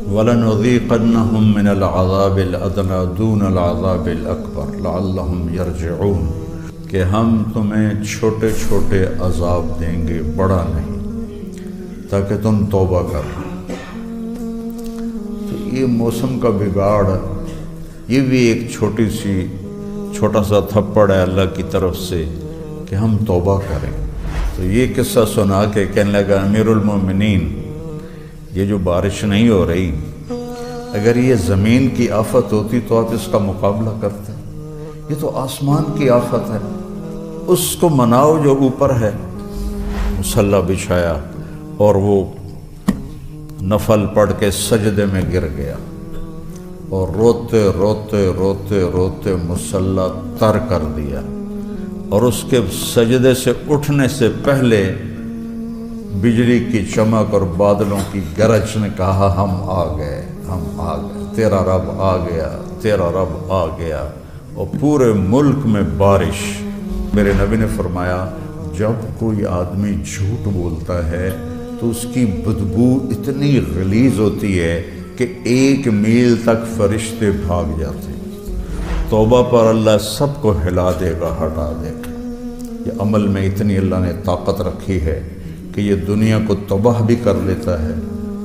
وَلَنُذِيقَنَّهُم مِّنَ الْعَذَابِ الْأَدْنَىٰ دُونَ الْعَذَابِ الْأَكْبَرِ لَعَلَّهُمْ يَرْجِعُونَ کہ ہم تمہیں چھوٹے چھوٹے عذاب دیں گے، بڑا نہیں، تاکہ تم توبہ کر۔ تو یہ موسم کا بگاڑ، یہ بھی ایک چھوٹا سا تھپڑ ہے اللہ کی طرف سے کہ ہم توبہ کریں۔ تو یہ قصہ سنا کے کہنے لگا امیر المومنین، یہ جو بارش نہیں ہو رہی، اگر یہ زمین کی آفت ہوتی تو آپ اس کا مقابلہ کرتے، یہ تو آسمان کی آفت ہے، اس کو مناؤ جو اوپر ہے۔ مصلی بچھایا اور وہ نفل پڑھ کے سجدے میں گر گیا اور روتے روتے روتے روتے مصلی تر کر دیا، اور اس کے سجدے سے اٹھنے سے پہلے بجلی کی چمک اور بادلوں کی گرج نے کہا ہم آ گئے، تیرا رب آ گیا، تیرا رب آ گیا، اور پورے ملک میں بارش۔ میرے نبی نے فرمایا جب کوئی آدمی جھوٹ بولتا ہے تو اس کی بدبو اتنی غلیظ ہوتی ہے کہ 1 میل تک فرشتے بھاگ جاتے ہیں۔ توبہ پر اللہ سب کو ہلا دے گا، ہٹا دے گا۔ یہ عمل میں اتنی اللہ نے طاقت رکھی ہے کہ یہ دنیا کو تباہ بھی کر لیتا ہے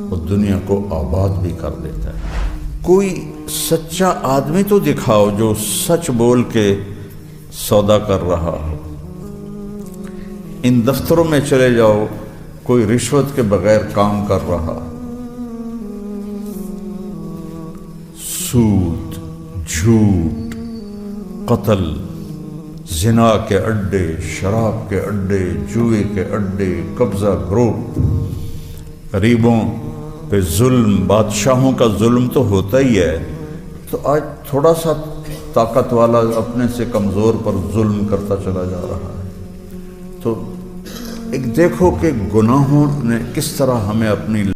اور دنیا کو آباد بھی کر دیتا ہے۔ کوئی سچا آدمی تو دکھاؤ جو سچ بول کے سودا کر رہا ہو۔ ان دفتروں میں چلے جاؤ، کوئی رشوت کے بغیر کام کر رہا، سود، جھوٹ، قتل، زنا کے اڈے، شراب کے اڈے، جوئے کے اڈے، قبضہ گروہ، غریبوں پہ ظلم، بادشاہوں کا ظلم تو ہوتا ہی ہے۔ تو آج تھوڑا سا طاقت والا اپنے سے کمزور پر ظلم کرتا چلا جا رہا ہے۔ تو ایک دیکھو کہ گناہوں نے کس طرح ہمیں اپنی